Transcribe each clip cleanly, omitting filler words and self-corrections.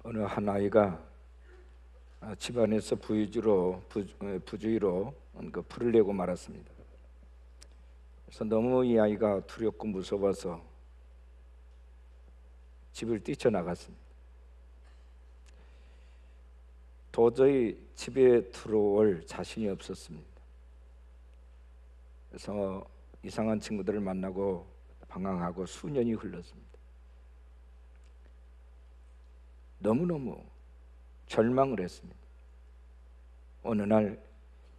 어느 한 아이가 집안에서 부주의로 불을 내고 말았습니다. 그래서 너무 이 아이가 두렵고 무서워서 집을 뛰쳐나갔습니다. 도저히 집에 들어올 자신이 없었습니다. 그래서 이상한 친구들을 만나고 방황하고 수년이 흘렀습니다. 너무너무 절망을 했습니다. 어느 날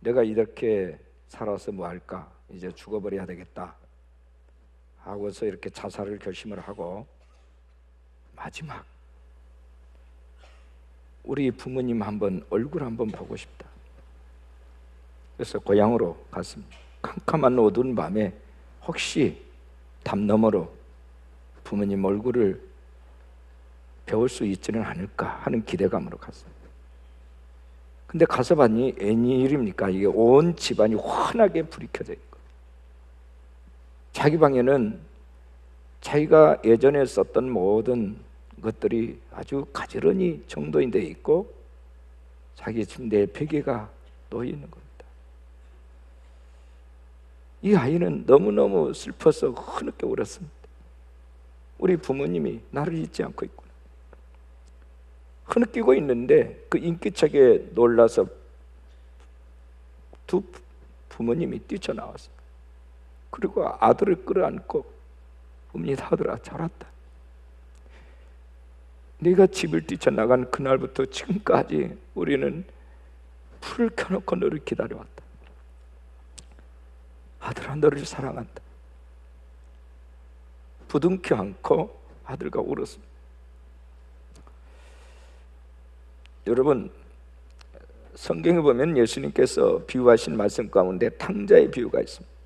내가 이렇게 살아서 뭐 할까? 이제 죽어버려야 되겠다 하고서 이렇게 자살을 결심을 하고 마지막 우리 부모님 얼굴 한번 보고 싶다. 그래서 고향으로 갔습니다. 캄캄한 어두운 밤에 혹시 담 너머로 부모님 얼굴을 배울 수 있지는 않을까 하는 기대감으로 갔어요. 근데 가서 봤니 웬일입니까? 이게 온 집안이 환하게 불이 켜져 있고, 자기 방에는 자기가 예전에 썼던 모든 것들이 아주 가지런히 정돈이 되어 있고 자기 침대에 베개가 놓여 있는 겁니다. 이 아이는 너무너무 슬퍼서 흐느껴 울었습니다. 우리 부모님이 나를 잊지 않고 있구나. 흐느끼고 있는데 그 인기척에 놀라서 두 부모님이 뛰쳐나왔어요. 그리고 아들을 끌어안고 웁니다. 아들아, 잘 왔다. 네가 집을 뛰쳐나간 그날부터 지금까지 우리는 불을 켜놓고 너를 기다려왔다. 아들아, 너를 사랑한다. 부둥켜 안고 아들과 울었습니다. 여러분, 성경에 보면 예수님께서 비유하신 말씀 가운데 탕자의 비유가 있습니다.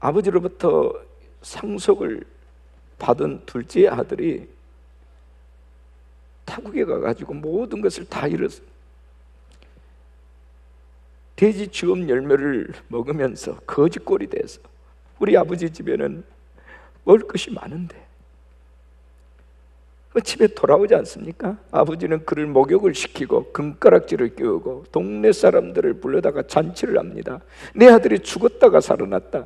아버지로부터 상속을 받은 둘째 아들이 타국에 가가지고 모든 것을 다 잃었어요. 돼지 주엄 열매를 먹으면서 거지꼴이 돼서 우리 아버지 집에는 먹을 것이 많은데 집에 돌아오지 않습니까? 아버지는 그를 목욕을 시키고 금가락지를 끼우고 동네 사람들을 불러다가 잔치를 합니다. 내 아들이 죽었다가 살아났다.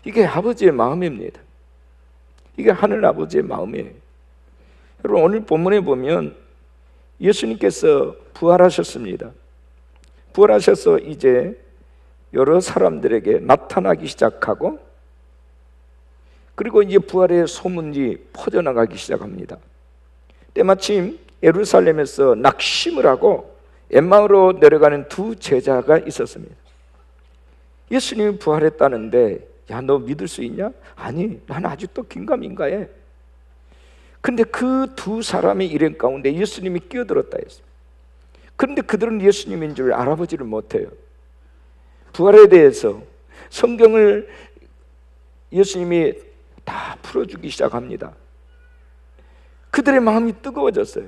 이게 아버지의 마음입니다. 이게 하늘 아버지의 마음이에요. 여러분, 오늘 본문에 보면 예수님께서 부활하셨습니다. 부활하셔서 이제 여러 사람들에게 나타나기 시작하고, 그리고 이제 부활의 소문이 퍼져나가기 시작합니다. 때마침 예루살렘에서 낙심을 하고 엠마오로 내려가는 두 제자가 있었습니다. 예수님이 부활했다는데 야, 너 믿을 수 있냐? 아니, 난 아직도 긴가민가해. 근데 그 두 사람의 일행 가운데 예수님이 끼어들었다 했습니다. 그런데 그들은 예수님인 줄 알아보지를 못해요. 부활에 대해서 성경을 예수님이 다 풀어주기 시작합니다. 그들의 마음이 뜨거워졌어요.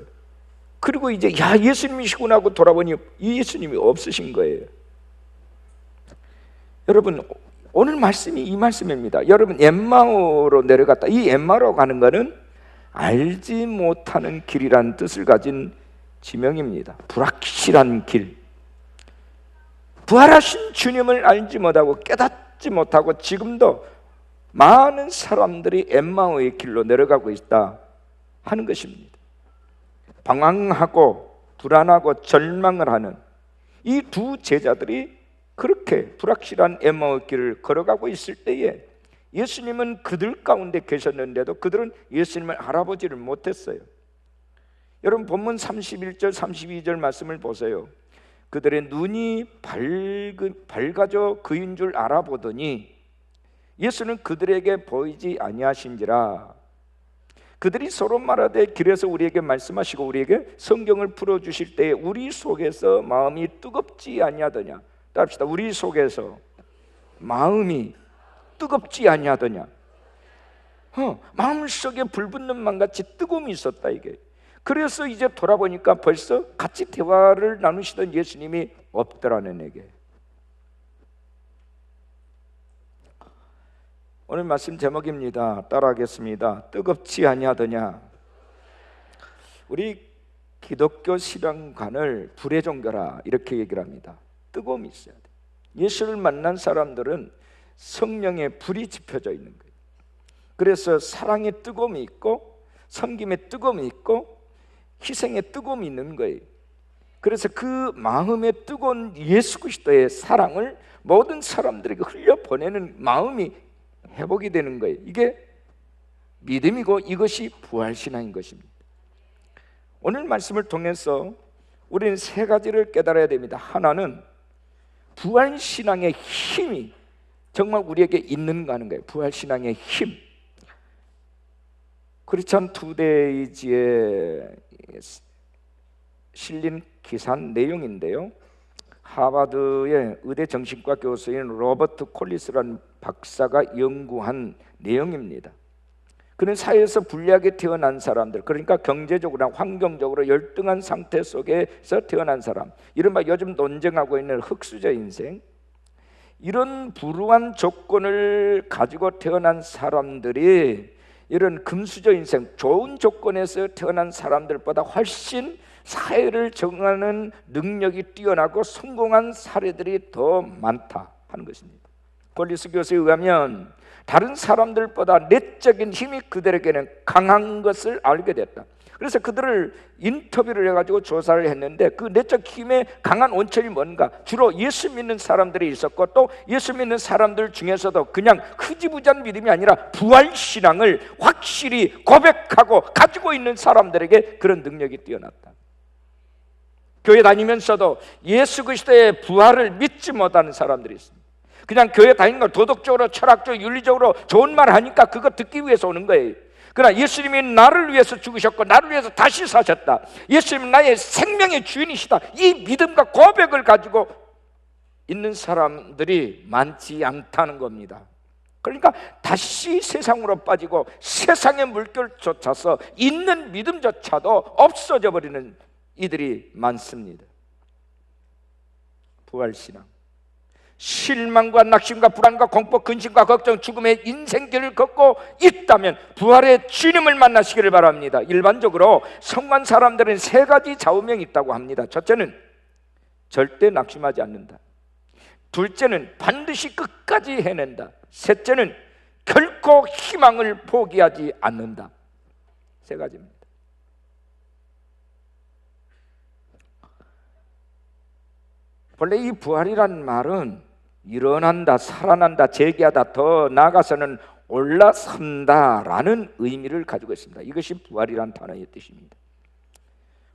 그리고 이제 야, 예수님이시구나 하고 돌아보니 이 예수님이 없으신 거예요. 여러분, 오늘 말씀이 이 말씀입니다. 여러분, 엠마오로 내려갔다. 이 엠마오로 가는 것은 알지 못하는 길이라는 뜻을 가진 지명입니다. 불확실한 길. 부활하신 주님을 알지 못하고 깨닫지 못하고 지금도 많은 사람들이 엠마오의 길로 내려가고 있다 하는 것입니다. 방황하고 불안하고 절망을 하는 이 두 제자들이 그렇게 불확실한 엠마오의 길을 걸어가고 있을 때에 예수님은 그들 가운데 계셨는데도 그들은 예수님을 알아보지를 못했어요. 여러분, 본문 31절 32절 말씀을 보세요. 그들의 눈이 밝아져 그인 줄 알아보더니 예수는 그들에게 보이지 아니하신지라. 그들이 서로 말하되 길에서 우리에게 말씀하시고 우리에게 성경을 풀어주실 때에 우리 속에서 마음이 뜨겁지 아니하더냐. 따릅시다. 우리 속에서 마음이 뜨겁지 아니하더냐. 마음속에 불붙는 만같이 뜨거움이 있었다 이게. 그래서 이제 돌아보니까 벌써 같이 대화를 나누시던 예수님이 없더라는 얘기예요. 오늘 말씀 제목입니다. 따라하겠습니다. 뜨겁지 아니하더냐. 우리 기독교 신앙관을 불의 종교라 이렇게 얘기를 합니다. 뜨거움이 있어야 돼. 예수를 만난 사람들은 성령의 불이 지펴져 있는 거예요. 그래서 사랑의 뜨거움이 있고 섬김의 뜨거움이 있고 희생의 뜨거움이 있는 거예요. 그래서 그 마음의 뜨거운 예수 그리스도의 사랑을 모든 사람들에게 흘려보내는 마음이 회복이 되는 거예요. 이게 믿음이고 이것이 부활신앙인 것입니다. 오늘 말씀을 통해서 우리는 세 가지를 깨달아야 됩니다. 하나는 부활신앙의 힘이 정말 우리에게 있는가 하는 거예요. 부활신앙의 힘. 크리스천 투데이지에 실린 기사 내용인데요, 하버드의 의대 정신과 교수인 로버트 콜리스라는 박사가 연구한 내용입니다. 그는 사회에서 불리하게 태어난 사람들, 그러니까 경제적으로나 환경적으로 열등한 상태 속에서 태어난 사람, 이른바 요즘 논쟁하고 있는 흙수저 인생, 이런 불우한 조건을 가지고 태어난 사람들이 이런 금수저 인생, 좋은 조건에서 태어난 사람들보다 훨씬 사회를 정하는 능력이 뛰어나고 성공한 사례들이 더 많다 하는 것입니다. 콜리스 교수에 의하면 다른 사람들보다 내적인 힘이 그들에게는 강한 것을 알게 됐다. 그래서 그들을 인터뷰를 해가지고 조사를 했는데 그 내적 힘의 강한 원천이 뭔가, 주로 예수 믿는 사람들이 있었고, 또 예수 믿는 사람들 중에서도 그냥 흐지부지한 믿음이 아니라 부활신앙을 확실히 고백하고 가지고 있는 사람들에게 그런 능력이 뛰어났다. 교회 다니면서도 예수 그리스도의 부활을 믿지 못하는 사람들이 있습니다. 그냥 교회 다니는 걸 도덕적으로, 철학적으로, 윤리적으로 좋은 말 하니까 그거 듣기 위해서 오는 거예요. 그러나 예수님이 나를 위해서 죽으셨고 나를 위해서 다시 사셨다, 예수님은 나의 생명의 주인이시다, 이 믿음과 고백을 가지고 있는 사람들이 많지 않다는 겁니다. 그러니까 다시 세상으로 빠지고 세상의 물결 쫓아서 있는 믿음조차도 없어져 버리는 이들이 많습니다. 부활신앙, 실망과 낙심과 불안과 공포, 근심과 걱정, 죽음의 인생길을 걷고 있다면 부활의 주님을 만나시기를 바랍니다. 일반적으로 성관 사람들은 세 가지 좌우명이 있다고 합니다. 첫째는 절대 낙심하지 않는다. 둘째는 반드시 끝까지 해낸다. 셋째는 결코 희망을 포기하지 않는다. 세 가지입니다. 원래 이 부활이란 말은 일어난다, 살아난다, 재기하다, 더 나아가서는 올라선다라는 의미를 가지고 있습니다. 이것이 부활이란 단어의 뜻입니다.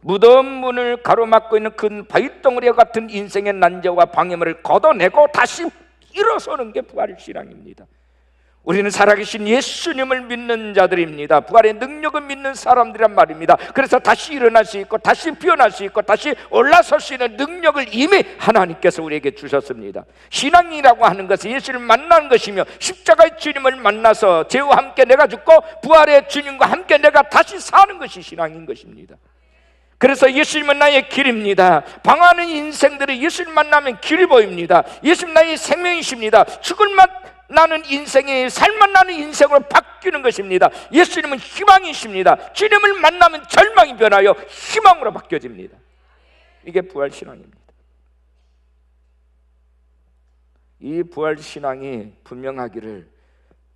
무덤 문을 가로막고 있는 큰 바위덩어리와 같은 인생의 난제와 방해물을 걷어내고 다시 일어서는 게 부활신앙입니다. 우리는 살아계신 예수님을 믿는 자들입니다. 부활의 능력을 믿는 사람들이란 말입니다. 그래서 다시 일어날 수 있고 다시 피어날 수 있고 다시 올라설 수 있는 능력을 이미 하나님께서 우리에게 주셨습니다. 신앙이라고 하는 것은 예수를 만나는 것이며, 십자가의 주님을 만나서 죄와 함께 내가 죽고 부활의 주님과 함께 내가 다시 사는 것이 신앙인 것입니다. 그래서 예수님은 나의 길입니다. 방황하는 인생들이 예수를 만나면 길이 보입니다. 예수님 나의 생명이십니다. 죽을 맛 나는 인생이 살만 나는 인생으로 바뀌는 것입니다. 예수님은 희망이십니다. 주님을 만나면 절망이 변하여 희망으로 바뀌어집니다. 이게 부활신앙입니다. 이 부활신앙이 분명하기를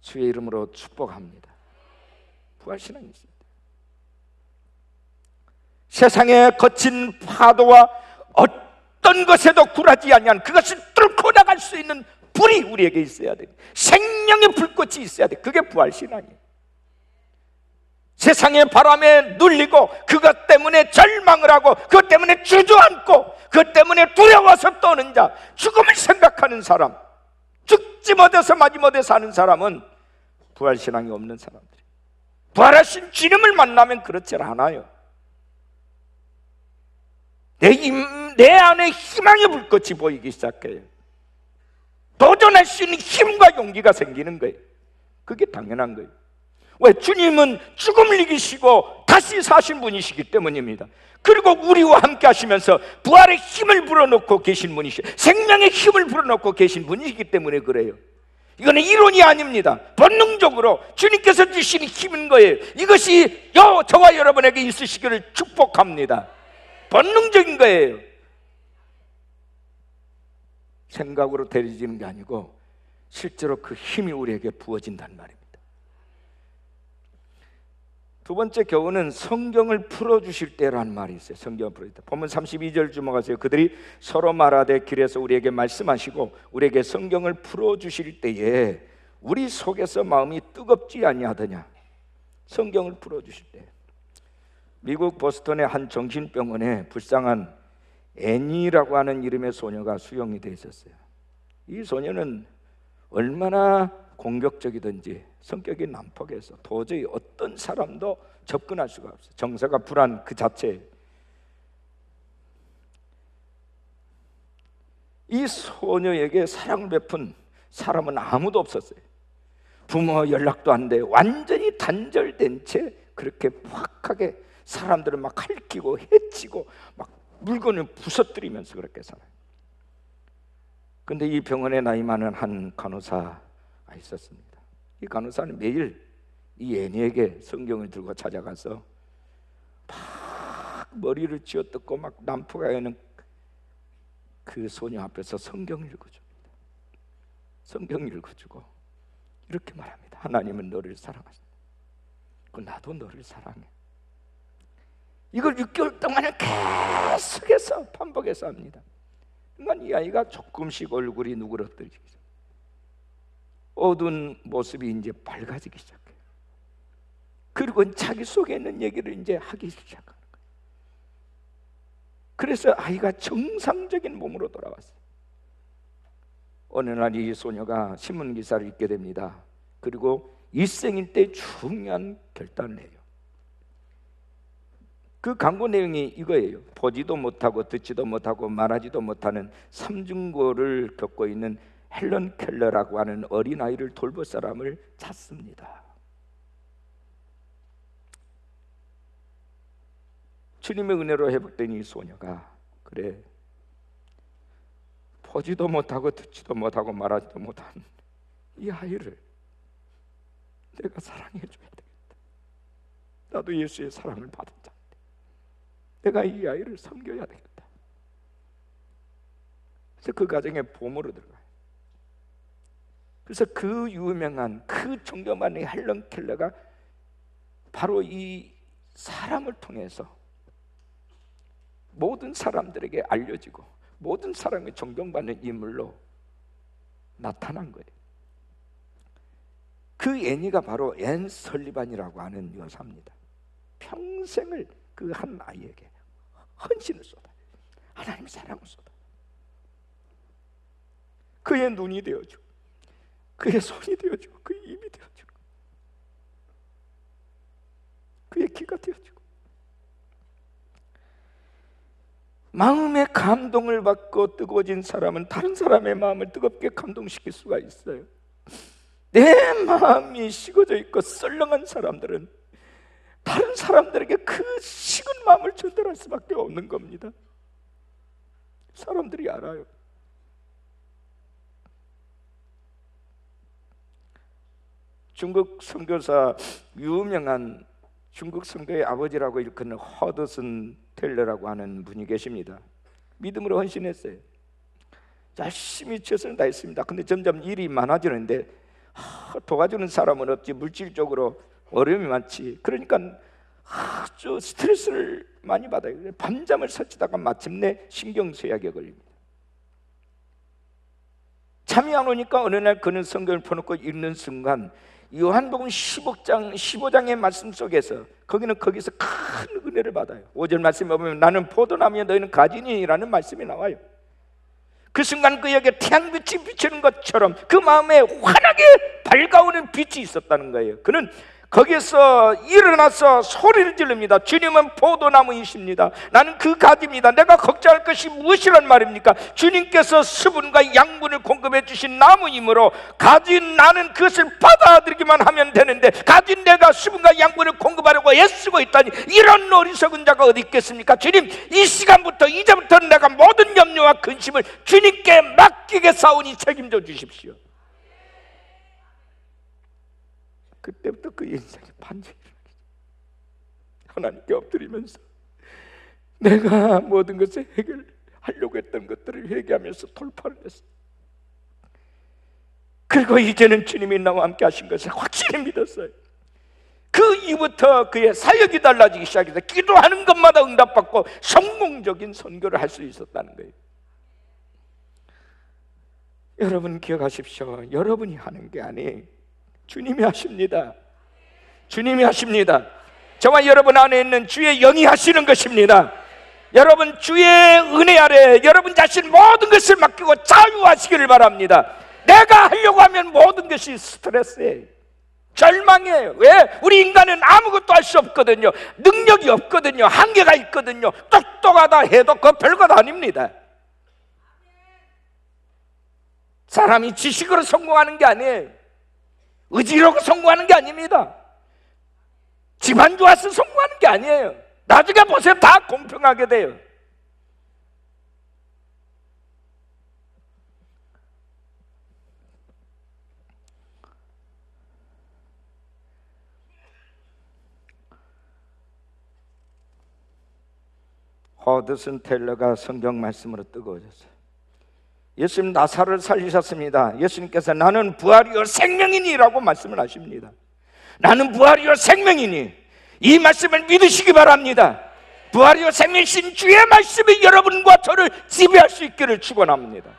주의 이름으로 축복합니다. 부활신앙이 있습니다. 세상의 거친 파도와 어떤 것에도 굴하지 아니한, 그것을 뚫고 나갈 수 있는 불이 우리에게 있어야 돼. 생명의 불꽃이 있어야 돼. 그게 부활신앙이에요. 세상의 바람에 눌리고 그것 때문에 절망을 하고 그것 때문에 주저앉고 그것 때문에 두려워서 떠는 자, 죽음을 생각하는 사람, 죽지 못해서 마지못해 사는 사람은 부활신앙이 없는 사람들이에요. 부활하신 주님을 만나면 그렇지 않아요. 내 안에 희망의 불꽃이 보이기 시작해요. 도전할 수 있는 힘과 용기가 생기는 거예요. 그게 당연한 거예요. 왜? 주님은 죽음을 이기시고 다시 사신 분이시기 때문입니다. 그리고 우리와 함께 하시면서 부활의 힘을 불어넣고 계신 분이시고 생명의 힘을 불어넣고 계신 분이시기 때문에 그래요. 이거는 이론이 아닙니다. 본능적으로 주님께서 주시는 힘인 거예요. 이것이 저와 여러분에게 있으시기를 축복합니다. 본능적인 거예요. 생각으로 데려지는 게 아니고 실제로 그 힘이 우리에게 부어진단 말입니다. 두 번째 교훈은 성경을 풀어주실 때라는 말이 있어요. 성경을 풀어줄 때. 본문 32절 주목하세요. 그들이 서로 말하되 길에서 우리에게 말씀하시고 우리에게 성경을 풀어주실 때에 우리 속에서 마음이 뜨겁지 아니하더냐. 성경을 풀어주실 때. 미국 보스턴의 한 정신병원에 불쌍한 애니라고 하는 이름의 소녀가 수용이 되어 있었어요. 이 소녀는 얼마나 공격적이든지 성격이 난폭해서 도저히 어떤 사람도 접근할 수가 없어요. 정서가 불안 그 자체. 이 소녀에게 사랑을 베푼 사람은 아무도 없었어요. 부모 연락도 안 돼. 완전히 단절된 채 그렇게 확하게 사람들을 막 핥히고 해치고 막 물건을 부서뜨리면서 그렇게 살아요. 근데 이 병원에 나이 많은 한 간호사가 있었습니다. 이 간호사는 매일 이 애니에게 성경을 들고 찾아가서 막 머리를 쥐어뜯고 막 난폭하게는 그 소녀 앞에서 성경을 읽어줍니다. 성경을 읽어주고 이렇게 말합니다. 하나님은 너를 사랑하신다. 나도 너를 사랑해. 이걸 6개월 동안은 계속해서 반복해서 합니다. 그러니까 이 아이가 조금씩 얼굴이 누그러뜨리기 시작해요. 어두운 모습이 이제 밝아지기 시작해요. 그리고 자기 속에 있는 얘기를 이제 하기 시작하는 거예요. 그래서 아이가 정상적인 몸으로 돌아왔어요. 어느 날 이 소녀가 신문 기사를 읽게 됩니다. 그리고 일생일 때 중요한 결단을 해요. 그 광고 내용이 이거예요. 보지도 못하고 듣지도 못하고 말하지도 못하는 삼중고를 겪고 있는 헬런 켈러라고 하는 어린아이를 돌볼 사람을 찾습니다. 주님의 은혜로 회복된 이 소녀가 그래, 보지도 못하고 듣지도 못하고 말하지도 못한 이 아이를 내가 사랑해 줘야 되겠다. 나도 예수의 사랑을 받은 자인데 내가 이 아이를 섬겨야 되겠다. 그래서 그 가정에 보물로 들어가요. 그래서 그 유명한 그 존경받는 헬런 켈러가 바로 이 사람을 통해서 모든 사람들에게 알려지고 모든 사람이 존경받는 인물로 나타난 거예요. 그 애니가 바로 앤 설리반이라고 하는 여사입니다. 평생을 그 한 아이에게 헌신을 쏟아요. 하나님의 사랑을 쏟아요. 그의 눈이 되어주고 그의 손이 되어주고 그의 입이 되어주고 그의 귀가 되어주고 마음의 감동을 받고 뜨거워진 사람은 다른 사람의 마음을 뜨겁게 감동시킬 수가 있어요. 내 마음이 식어져 있고 썰렁한 사람들은 다른 사람들에게 그 식은 마음을 전달할 수밖에 없는 겁니다. 사람들이 알아요. 중국 선교사, 유명한 중국 선교의 아버지라고 일컫는 허드슨 텔러라고 하는 분이 계십니다. 믿음으로 헌신했어요. 열심히 최선을 다했습니다. 근데 점점 일이 많아지는데 도와주는 사람은 없지, 물질적으로 어려움이 많지. 그러니까 아주 스트레스를 많이 받아요. 밤잠을 설치다가 마침내 신경쇠약에 걸립니다. 잠이 안 오니까 어느 날 그는 성경을 펴놓고 읽는 순간 요한복음 15장의 말씀 속에서 거기서 큰 은혜를 받아요. 5절 말씀에 보면 나는 포도나무에 너희는 가지니라는 말씀이 나와요. 그 순간 그에게 태양빛이 비치는 것처럼 그 마음에 환하게 밝아오는 빛이 있었다는 거예요. 그는 거기에서 일어나서 소리를 지릅니다. 주님은 포도나무이십니다. 나는 그 가지입니다. 내가 걱정할 것이 무엇이란 말입니까? 주님께서 수분과 양분을 공급해 주신 나무이므로 가진 나는 그것을 받아들이기만 하면 되는데 가진 내가 수분과 양분을 공급하려고 애쓰고 있다니 이런 어리석은 자가 어디 있겠습니까? 주님, 이 시간부터 이제부터는 내가 모든 염려와 근심을 주님께 맡기게 사오니 책임져 주십시오. 그때부터 그 인생의 반전이 하나님께 엎드리면서 내가 모든 것을 해결하려고 했던 것들을 회개하면서 돌파를 했어요. 그리고 이제는 주님이 나와 함께 하신 것을 확실히 믿었어요. 그 이후부터 그의 사역이 달라지기 시작해서 기도하는 것마다 응답받고 성공적인 선교를 할 수 있었다는 거예요. 여러분 기억하십시오. 여러분이 하는 게 아니에요. 주님이 하십니다. 주님이 하십니다. 저와 여러분 안에 있는 주의 영이 하시는 것입니다. 여러분 주의 은혜 아래 여러분 자신 모든 것을 맡기고 자유하시기를 바랍니다. 내가 하려고 하면 모든 것이 스트레스예요. 절망이에요. 왜? 우리 인간은 아무것도 할 수 없거든요. 능력이 없거든요. 한계가 있거든요. 똑똑하다 해도 그거 별것 아닙니다. 사람이 지식으로 성공하는 게 아니에요. 의지로 성공하는 게 아닙니다. 집안 좋아서 성공하는 게 아니에요. 나중에 보세요. 다 공평하게 돼요. 허드슨 텔러가 성경 말씀으로 뜨거워졌어요. 예수님 나사로를 살리셨습니다. 예수님께서 나는 부활이요 생명이니라고 말씀을 하십니다. 나는 부활이요 생명이니, 이 말씀을 믿으시기 바랍니다. 부활이요 생명이신 주의 말씀이 여러분과 저를 지배할 수 있기를 축원합니다.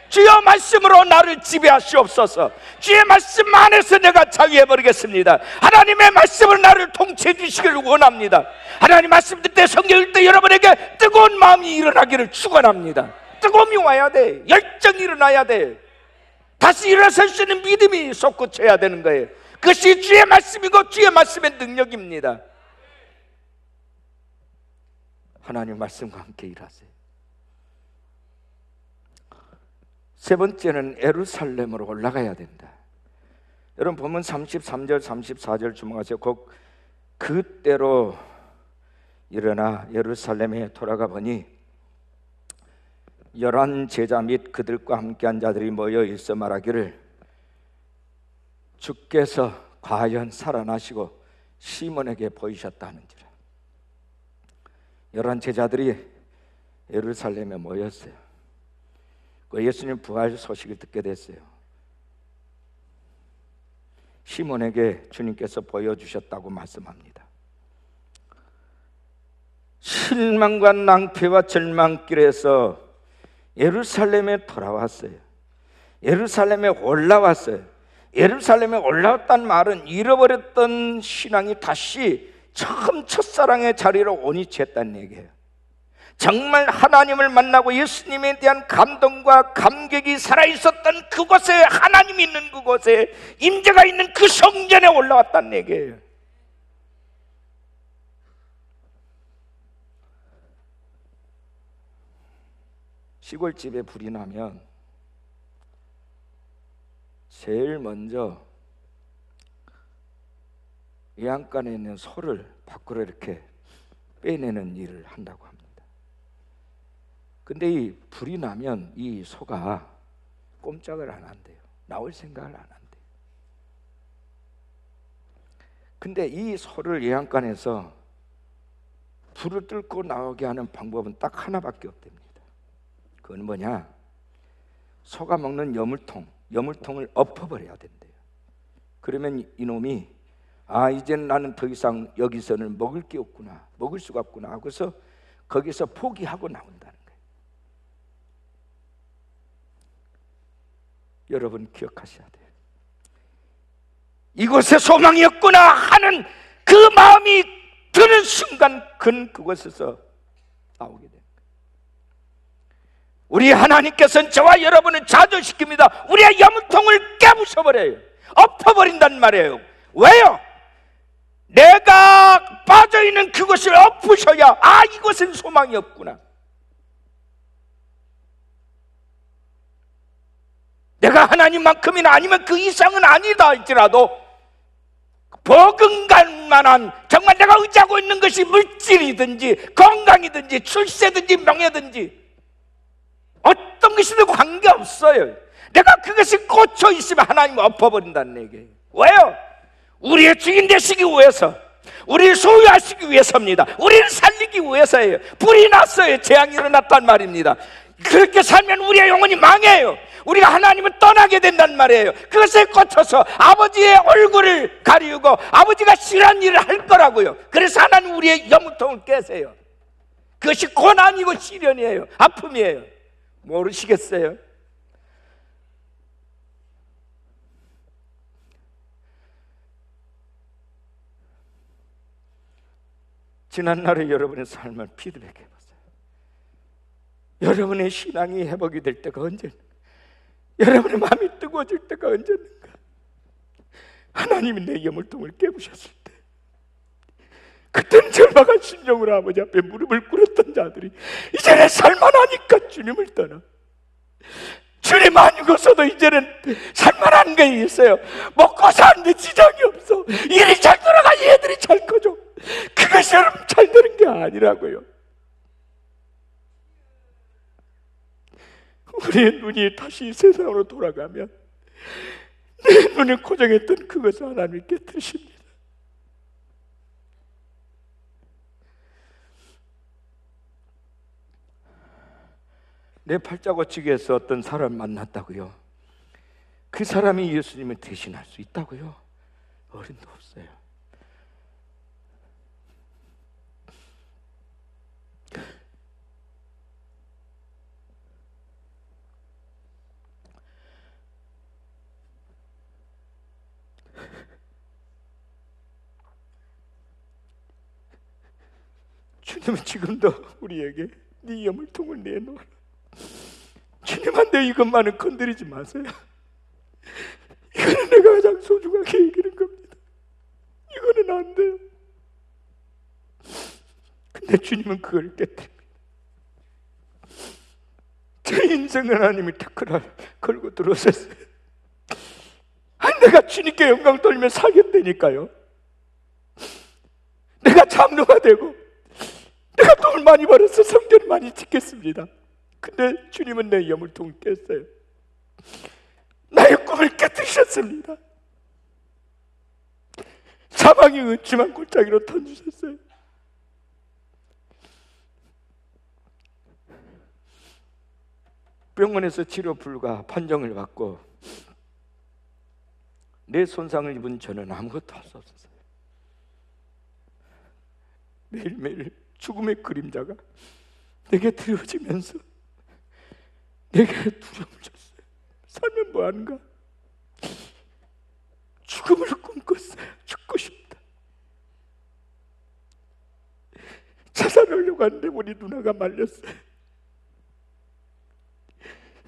주여 말씀으로 나를 지배하시옵소서. 주의 말씀 안에서 내가 자유해버리겠습니다. 하나님의 말씀으로 나를 통치해 주시기를 원합니다. 하나님 말씀 듣때 성경 읽을 때 여러분에게 뜨거운 마음이 일어나기를 축원합니다. 뜨거움이 와야 돼. 열정이 일어나야 돼. 다시 일어설 수 있는 믿음이 솟구쳐야 되는 거예요. 그것이 주의 말씀이고 주의 말씀의 능력입니다. 하나님 말씀과 함께 일하세요. 세 번째는 예루살렘으로 올라가야 된다. 여러분 보면 33절 34절 주목하세요. 그때로 일어나 예루살렘에 돌아가 보니 11 제자 및 그들과 함께한 자들이 모여 있어 말하기를 주께서 과연 살아나시고 시몬에게 보이셨다는지라. 11 제자들이 예루살렘에 모였어요. 예수님 부활 소식을 듣게 됐어요. 시몬에게 주님께서 보여주셨다고 말씀합니다. 실망과 낭패와 절망길에서 예루살렘에 돌아왔어요. 예루살렘에 올라왔어요. 예루살렘에 올라왔단 말은 잃어버렸던 신앙이 다시 처음 첫사랑의 자리로 오니 챘다는 얘기예요. 정말 하나님을 만나고 예수님에 대한 감동과 감격이 살아있었던 그곳에, 하나님이 있는 그곳에, 임재가 있는 그 성전에 올라왔다는 얘기예요. 시골집에 불이 나면 제일 먼저 외양간에 있는 소를 밖으로 이렇게 빼내는 일을 한다고 합니다. 근데 이 불이 나면 이 소가 꼼짝을 안 한대요. 나올 생각을 안 한대요. 근데 이 소를 외양간에서 불을 뚫고 나오게 하는 방법은 딱 하나밖에 없답니다. 그건 뭐냐? 소가 먹는 여물통을 엎어버려야 된대요. 그러면 이놈이 이제는 나는 더 이상 여기서는 먹을 게 없구나, 먹을 수가 없구나 하고서 거기서 포기하고 나온다는 거예요. 여러분 기억하셔야 돼요. 이곳에 소망이 없구나 하는 그 마음이 드는 순간 그곳에서 나오게 됩니다. 우리 하나님께서는 저와 여러분을 좌절시킵니다. 우리의 염통을 깨부숴버려요. 엎어버린단 말이에요. 왜요? 내가 빠져있는 그것을 엎으셔야 이곳엔 소망이 없구나, 내가 하나님만큼이나 아니면 그 이상은 아니다 할지라도 버금갈 만한, 정말 내가 의지하고 있는 것이 물질이든지 건강이든지 출세든지 명예든지 어떤 것이든 관계없어요. 내가 그것이 꽂혀 있으면 하나님을 엎어버린다는 얘기예요. 왜요? 우리의 주인 되시기 위해서, 우리를 소유하시기 위해서입니다. 우리를 살리기 위해서예요. 불이 났어요. 재앙이 일어났단 말입니다. 그렇게 살면 우리의 영혼이 망해요. 우리가 하나님을 떠나게 된단 말이에요. 그것에 꽂혀서 아버지의 얼굴을 가리우고 아버지가 싫어하는 일을 할 거라고요. 그래서 하나님 우리의 염통을 깨세요. 그것이 고난이고 시련이에요. 아픔이에요. 모르시겠어요? 지난날에 여러분의 삶을 피드백해 보세요. 여러분의 신앙이 회복이 될 때가 언제인가? 여러분의 마음이 뜨거워질 때가 언제인가? 하나님이 내 염을통을 깨부셨을 때, 그때는 절박한 심정으로 아버지 앞에 무릎을 꿇었던 자들이 이제는 살만하니까 주님을 떠나, 주님 안 죽었어도 이제는 살만한 게 있어요. 먹고 사는데 지장이 없어. 일이 잘 돌아가, 얘들이 잘 커져. 그것이 여러분 잘 되는 게 아니라고요. 우리의 눈이 다시 세상으로 돌아가면 내 눈을 고정했던 그것을 하나님이 깨뜨리십니다. 내 팔자고치기에서 어떤 사람을 만났다고요? 그 사람이 예수님을 대신할 수 있다고요? 어림도 없어요. 주님은 지금도 우리에게 네 염을통을 내놓으라. 주님한테 이것만은 건드리지 마세요. 이거는 내가 가장 소중하게 여기는 겁니다. 이거는 안 돼요. 근데 주님은 그걸 깨뜨립니다. 제 인생은 하나님이 태클을 걸고 들어섰어요. 내가 주님께 영광 돌리며 살겠다니까요. 내가 장로가 되고 내가 돈을 많이 벌어서 성전을 많이 짓겠습니다. 근데 주님은 내 염을통을 깼어요. 나의 꿈을 깨뜨리셨습니다. 사망의 음침한 골짜기로 던지셨어요. 병원에서 치료 불가 판정을 받고 내 손상을 입은 저는 아무것도 할 수 없었어요. 매일매일 죽음의 그림자가 내게 드리워지면서 내게 두려움을 줬어요. 살면 뭐하는가? 죽음을 꿈꿨어요. 죽고 싶다. 자살하려고 하는데 우리 누나가 말렸어요.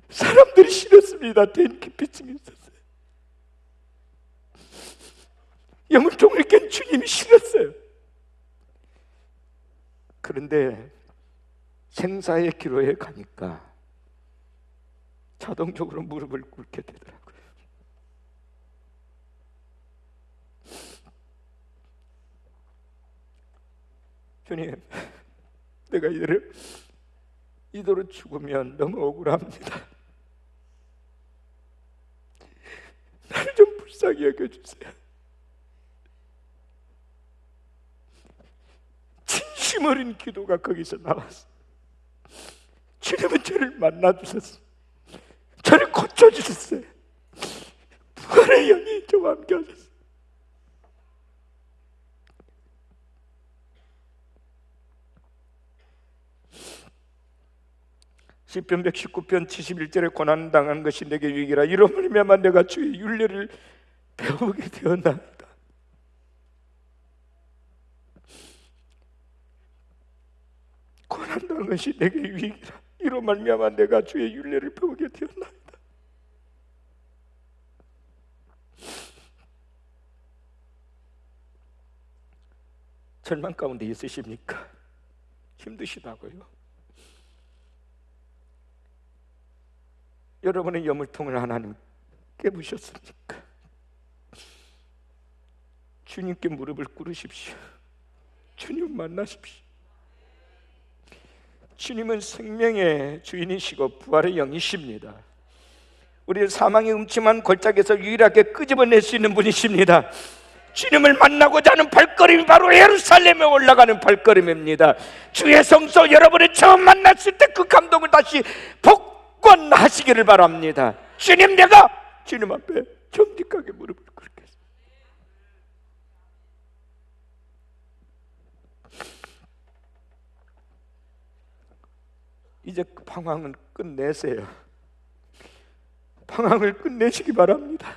사람들이 싫었습니다. 대인기피증이 있었어요. 염을통을 깬 주님이 싫었어요. 그런데 생사의 기로에 가니까 자동적으로 무릎을 꿇게 되더라고요. 주님, 내가 이대로 죽으면 너무 억울합니다. 나를 좀 불쌍히 여겨주세요. 진심 어린 기도가 거기서 나왔어. 주님은 저를 만나주셨어. 저를 고쳐주셨어요. 부활의 영이 저와 함께 하셨어요. 시편 119편 71절에 고난당한 것이 내게 유익이라. 이로 말미암아 내가 주의 율례를 배우게 되었나이다. 고난당한 것이 내게 유익이라. 이로 말미암아 내가 주의 율례를 배우게 되었나이다. 절망 가운데 있으십니까? 힘드시다고요? 여러분의 염을통을 하나님 깨부셨습니까? 주님께 무릎을 꿇으십시오. 주님 만나십시오. 주님은 생명의 주인이시고 부활의 영이십니다. 우리를 사망의 음침한 골짜기에서 유일하게 끄집어낼 수 있는 분이십니다. 주님을 만나고자 하는 발걸음이 바로 예루살렘에 올라가는 발걸음입니다. 주의 성소 여러분이 처음 만났을 때 그 감동을 다시 복권하시기를 바랍니다. 주님, 내가 주님 앞에 정직하게 무릎을 꿇겠습니다. 이제 그 방황은 끝내세요. 방황을 끝내시기 바랍니다.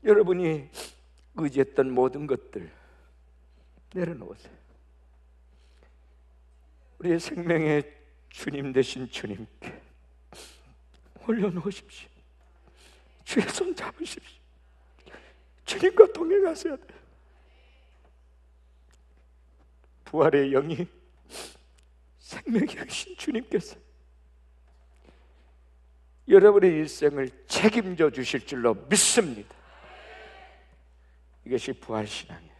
여러분이 의지했던 모든 것들 내려놓으세요. 우리의 생명의 주님 되신 주님께 올려놓으십시오. 주의 손 잡으십시오. 주님과 동행하셔야 돼요. 부활의 영이 생명의 영이신 주님께서 여러분의 일생을 책임져 주실 줄로 믿습니다. 이것이 부활신앙이에요.